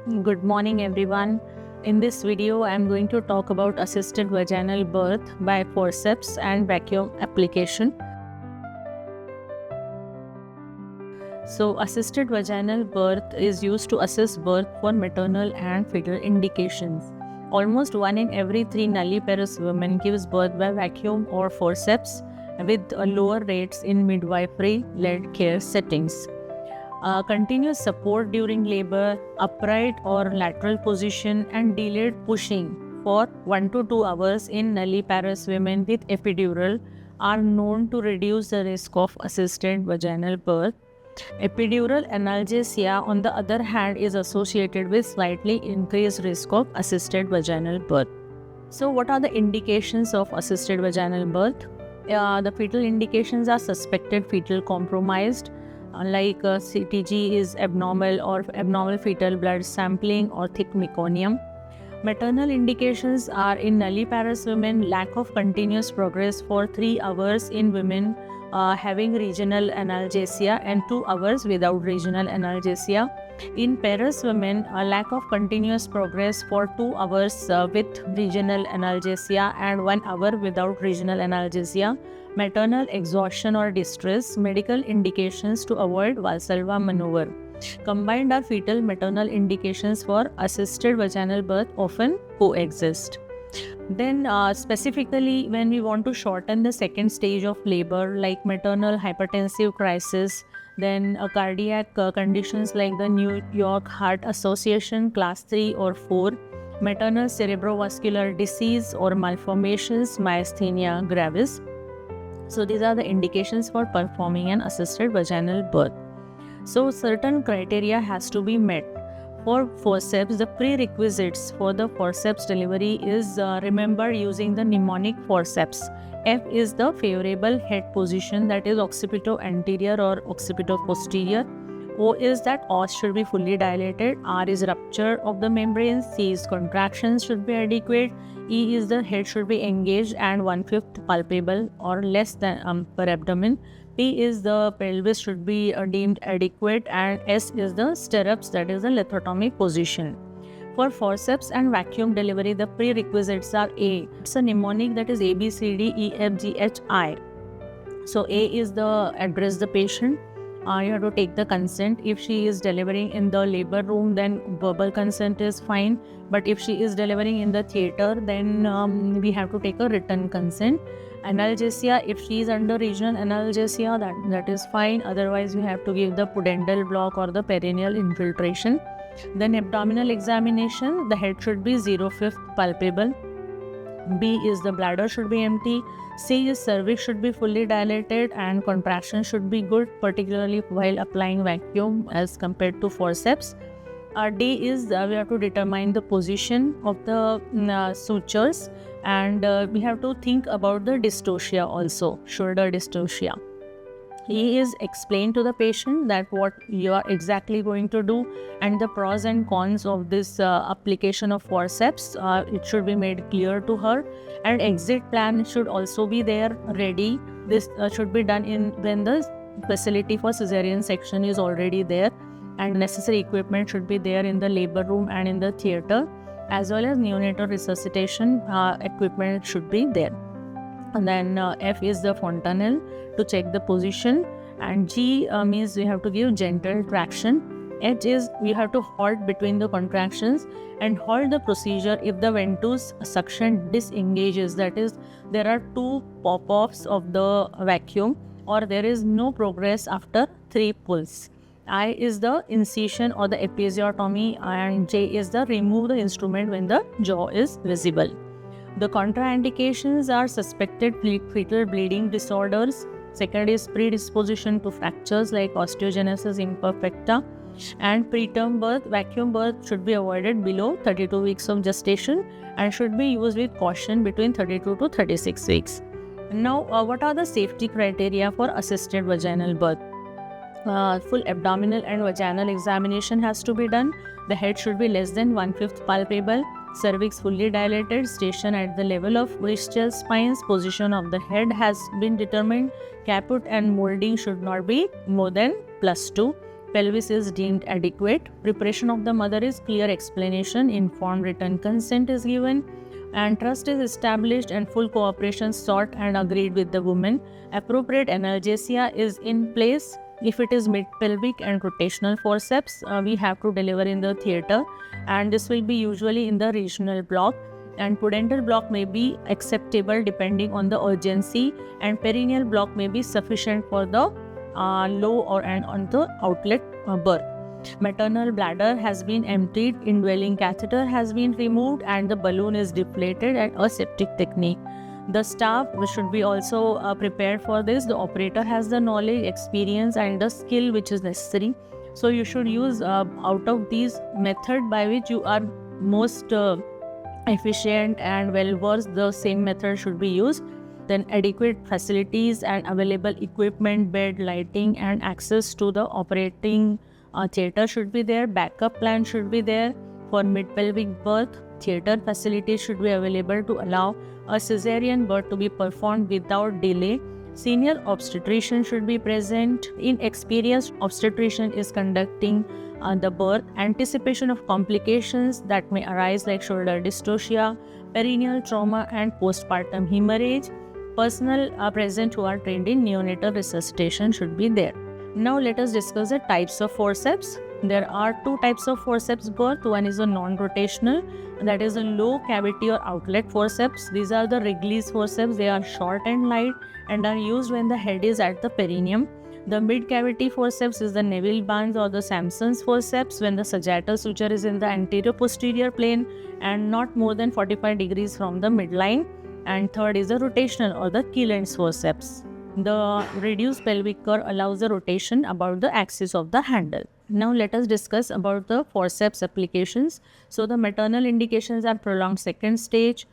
Good morning, everyone. In this video, I am going to talk about assisted vaginal birth by forceps and vacuum application. So, assisted vaginal birth is used to assist birth for maternal and fetal indications. Almost 1 in every 3 nulliparous women gives birth by vacuum or forceps, with lower rates in midwifery-led care settings. Continuous support during labor, upright or lateral position, and delayed pushing for 1 to 2 hours in nulliparous women with epidural are known to reduce the risk of assisted vaginal birth. Epidural analgesia, on the other hand, is associated with slightly increased risk of assisted vaginal birth. So, what are the indications of assisted vaginal birth? The fetal indications are suspected fetal compromised, like CTG is abnormal or abnormal fetal blood sampling or thick meconium. Maternal indications are in nulliparous women, lack of continuous progress for 3 hours in women having regional analgesia and 2 hours without regional analgesia. In parous women, a lack of continuous progress for 2 hours with regional analgesia and 1 hour without regional analgesia. Maternal exhaustion or distress, medical indications to avoid Valsalva maneuver. Combined are fetal maternal indications for assisted vaginal birth often coexist. Then specifically when we want to shorten the second stage of labor, like maternal hypertensive crisis, then cardiac conditions like the New York Heart Association class 3 or 4, maternal cerebrovascular disease or malformations, myasthenia gravis. So these are the indications for performing an assisted vaginal birth. So certain criteria has to be met. For forceps, the prerequisites for the forceps delivery is remember using the mnemonic forceps. F is the favorable head position, that is occipito-anterior or occipito-posterior. O is that os should be fully dilated. R is rupture of the membrane. C is contractions should be adequate. E is the head should be engaged and 1/5 palpable or less than per abdomen. P is the pelvis should be deemed adequate, and S is the stirrups, that is the lithotomy position. For forceps and vacuum delivery, the prerequisites are A. It's a mnemonic that is A, B, C, D, E, F, G, H, I. So A is the address the patient. You have to take the consent. If she is delivering in the labor room, then verbal consent is fine. But if she is delivering in the theater, then we have to take a written consent. Analgesia, if she is under regional analgesia, that is fine. Otherwise, you have to give the pudendal block or the perineal infiltration. Then abdominal examination, the head should be 0/5 palpable. B is the bladder should be empty. C is cervix should be fully dilated and contraction should be good, particularly while applying vacuum as compared to forceps. D is we have to determine the position of the sutures, and we have to think about the dystocia also, shoulder dystocia. E is explain to the patient that what you are exactly going to do and the pros and cons of this application of forceps. It should be made clear to her, and exit plan should also be there ready. This should be done when the facility for cesarean section is already there, and necessary equipment should be there in the labor room and in the theater, as well as neonatal resuscitation equipment should be there. And then F is the fontanelle to check the position, and G means we have to give gentle traction. H is we have to halt between the contractions and halt the procedure if the venous suction disengages, that is there are 2 pop-offs of the vacuum or there is no progress after 3 pulls. I is the incision or the episiotomy, and J is the remove the instrument when the jaw is visible. The contraindications are suspected fetal bleeding disorders. Second is predisposition to fractures like osteogenesis imperfecta. And preterm birth, vacuum birth should be avoided below 32 weeks of gestation and should be used with caution between 32 to 36 weeks. Now, what are the safety criteria for assisted vaginal birth? Full abdominal and vaginal examination has to be done. The head should be less than 1/5 palpable. Cervix fully dilated, station at the level of ischial spines, position of the head has been determined. Caput and molding should not be more than +2. pelvis is deemed adequate. Preparation of the mother is clear explanation, informed written consent is given, and trust is established and full cooperation sought and agreed with the woman. Appropriate analgesia is in place. If it is mid-pelvic and rotational forceps, we have to deliver in the theatre, and this will be usually in the regional block, and pudendal block may be acceptable depending on the urgency, and perineal block may be sufficient for the low or and on the outlet birth. Maternal bladder has been emptied, indwelling catheter has been removed, and the balloon is deflated at aseptic technique. The staff should be also prepared for this. The operator has the knowledge, experience, and the skill which is necessary. So you should use out of these method by which you are most efficient and well versed, the same method should be used. Then adequate facilities and available equipment, bed, lighting, and access to the operating theatre should be there. Backup plan should be there. For mid-pelvic birth, theatre facilities should be available to allow a cesarean birth to be performed without delay. Senior obstetrician should be present. Inexperienced obstetrician is conducting the birth. Anticipation of complications that may arise like shoulder dystocia, perineal trauma, and postpartum hemorrhage. Personnel are present who are trained in neonatal resuscitation should be there. Now let us discuss the types of forceps. There are two types of forceps birth. One is a non-rotational, that is a low cavity or outlet forceps. These are the Wrigley's forceps. They are short and light and are used when the head is at the perineum. The mid-cavity forceps is the Neville Barnes or the Sampson's forceps when the sagittal suture is in the anterior-posterior plane and not more than 45 degrees from the midline. And third is the rotational or the Kieland's forceps. The reduced pelvic curve allows the rotation about the axis of the handle. Now let us discuss about the forceps applications. So the maternal indications are prolonged second stage,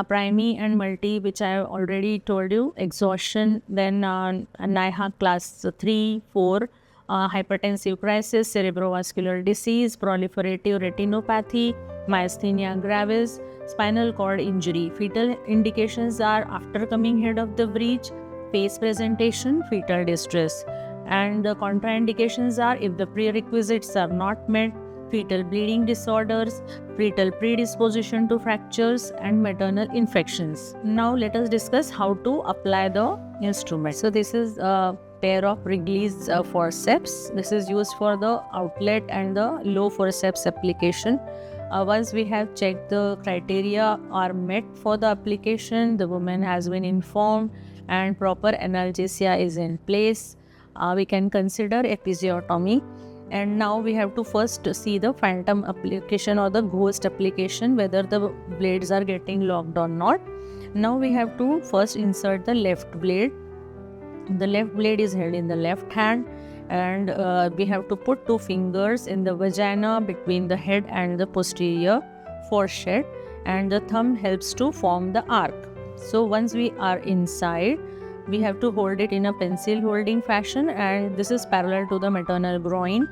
primi and multi, which I have already told you, exhaustion, then NIHA class 3, 4, hypertensive crisis, cerebrovascular disease, proliferative retinopathy, myasthenia gravis, spinal cord injury. Fetal indications are after coming head of the breech, face presentation, fetal distress. And the contraindications are if the prerequisites are not met, fetal bleeding disorders, fetal predisposition to fractures, and maternal infections. Now let us discuss how to apply the instrument. So this is a pair of Wrigley's forceps. This is used for the outlet and the low forceps application. Once we have checked the criteria are met for the application, the woman has been informed and proper analgesia is in place, we can consider episiotomy. And now we have to first see the phantom application or the ghost application, whether the blades are getting locked or not. Now we have to first insert the left blade. The left blade is held in the left hand, and we have to put 2 fingers in the vagina between the head and the posterior foreshed, and the thumb helps to form the arc. So once we are inside, we have to hold it in a pencil holding fashion, and this is parallel to the maternal groin,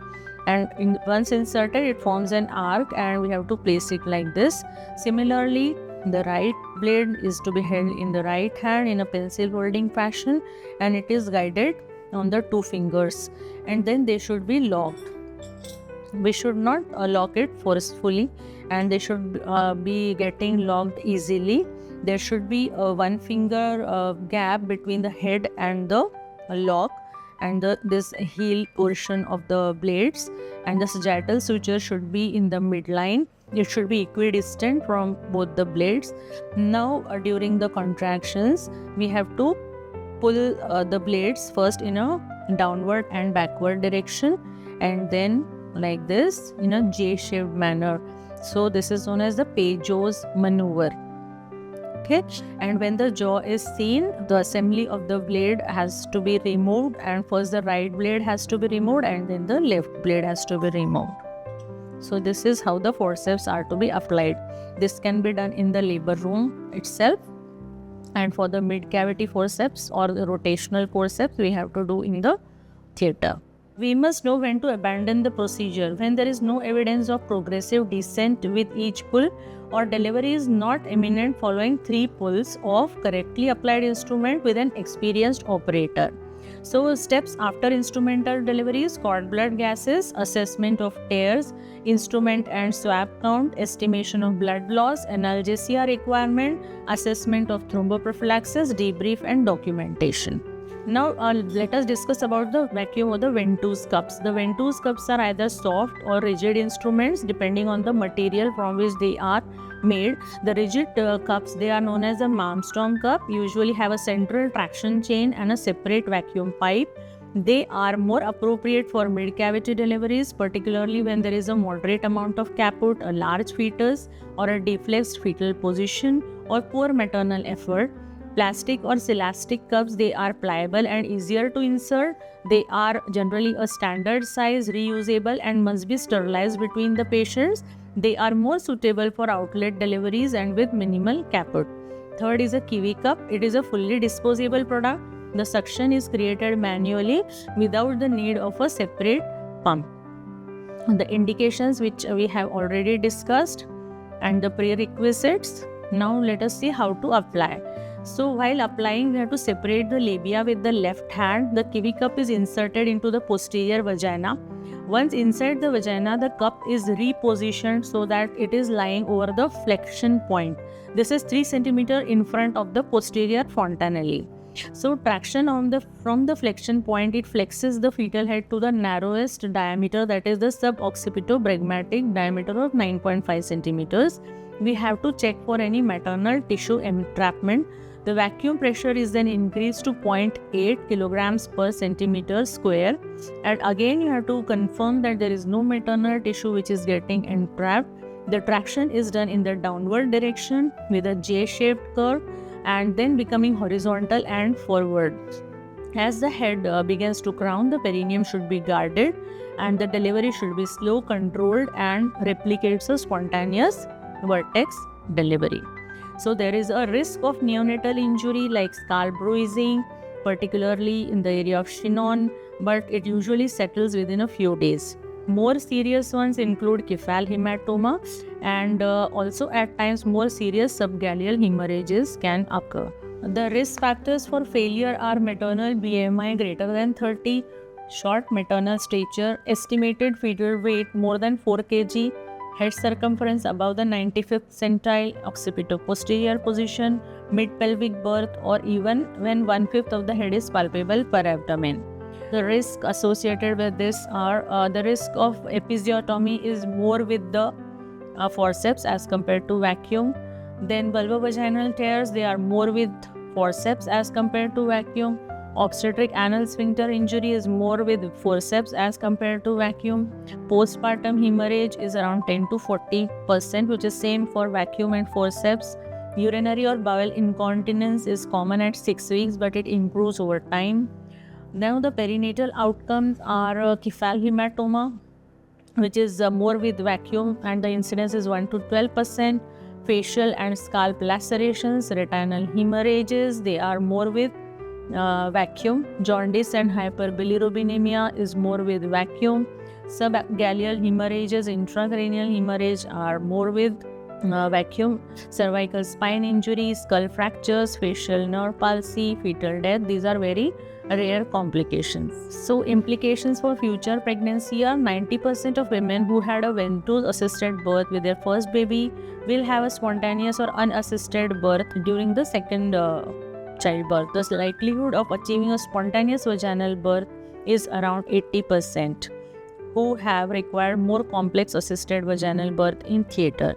and once inserted it forms an arc, and we have to place it like this. Similarly, the right blade is to be held in the right hand in a pencil holding fashion, and it is guided on the 2 fingers, and then they should be locked. We should not lock it forcefully, and they should be getting locked easily. There should be a 1 finger gap between the head and the lock and this heel portion of the blades, and the sagittal suture should be in the midline. It should be equidistant from both the blades. Now during the contractions, we have to pull the blades first in a downward and backward direction, and then like this in a J-shaped manner. So this is known as the Peugeot's maneuver. Okay, and when the jaw is seen, the assembly of the blade has to be removed, and first the right blade has to be removed and then the left blade has to be removed. So this is how the forceps are to be applied. This can be done in the labor room itself, and for the mid-cavity forceps or the rotational forceps, we have to do in the theatre. We must know when to abandon the procedure when there is no evidence of progressive descent with each pull, or delivery is not imminent following 3 pulls of correctly applied instrument with an experienced operator. So steps after instrumental deliveries: cord blood gases, assessment of tears, instrument and swab count, estimation of blood loss, analgesia requirement, assessment of thromboprophylaxis, debrief and documentation. Now let us discuss about the vacuum or the ventouse cups. The ventouse cups are either soft or rigid instruments depending on the material from which they are made. The rigid cups, they are known as a Malmstrom cup, usually have a central traction chain and a separate vacuum pipe. They are more appropriate for mid-cavity deliveries, particularly when there is a moderate amount of caput, a large fetus, or a deflexed fetal position, or poor maternal effort. Plastic or celastic cups, they are pliable and easier to insert. They are generally a standard size, reusable, and must be sterilized between the patients. They are more suitable for outlet deliveries and with minimal caput. Third is a kiwi cup. It is a fully disposable product. The suction is created manually without the need of a separate pump. The indications which we have already discussed and the prerequisites. Now let us see how to apply. So while applying, we have to separate the labia with the left hand. The kiwi cup is inserted into the posterior vagina. Once inside the vagina, the cup is repositioned so that it is lying over the flexion point. This is 3 cm in front of the posterior fontanelle. So traction from the flexion point, it flexes the fetal head to the narrowest diameter, that is the suboccipitobregmatic diameter of 9.5 cm. We have to check for any maternal tissue entrapment. The vacuum pressure is then increased to 0.8 kilograms per centimeter square. And again, you have to confirm that there is no maternal tissue which is getting entrapped. The traction is done in the downward direction with a J-shaped curve and then becoming horizontal and forward. As the head begins to crown, the perineum should be guarded and the delivery should be slow, controlled, and replicates a spontaneous vertex delivery. So there is a risk of neonatal injury like skull bruising, particularly in the area of Chinon, but it usually settles within a few days. More serious ones include cephal hematoma, and also at times more serious subgaleal hemorrhages can occur. The risk factors for failure are maternal BMI greater than 30, short maternal stature, estimated fetal weight more than 4 kg, head circumference above the 95th centile, occipito-posterior position, mid-pelvic birth, or even when 1/5 of the head is palpable per abdomen. The risk associated with this are the risk of episiotomy is more with the forceps as compared to vacuum. Then vulvovaginal tears, they are more with forceps as compared to vacuum. Obstetric anal sphincter injury is more with forceps as compared to vacuum. Postpartum hemorrhage is around 10 to 40%, which is same for vacuum and forceps. Urinary or bowel incontinence is common at 6 weeks, but it improves over time. Now the perinatal outcomes are cephal hematoma, which is more with vacuum, and the incidence is 1 to 12%. Facial and scalp lacerations, retinal hemorrhages, they are more with vacuum. Jaundice and hyperbilirubinemia is more with vacuum. Subgaleal hemorrhages, intracranial hemorrhage are more with vacuum. Cervical spine injury, skull fractures, facial nerve palsy, fetal death, these are very rare complications. So implications for future pregnancy are 90% of women who had a ventouse assisted birth with their first baby will have a spontaneous or unassisted birth during the second childbirth. The likelihood of achieving a spontaneous vaginal birth is around 80%, who have required more complex assisted vaginal birth in theatre.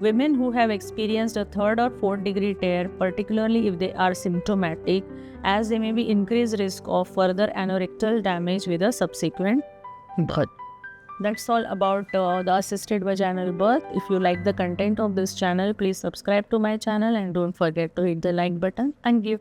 Women who have experienced a 3rd or 4th degree tear, particularly if they are symptomatic, as they may be increased risk of further anorectal damage with a subsequent birth. That's all about the assisted vaginal birth. If you like the content of this channel, please subscribe to my channel and don't forget to hit the like button. Thank you.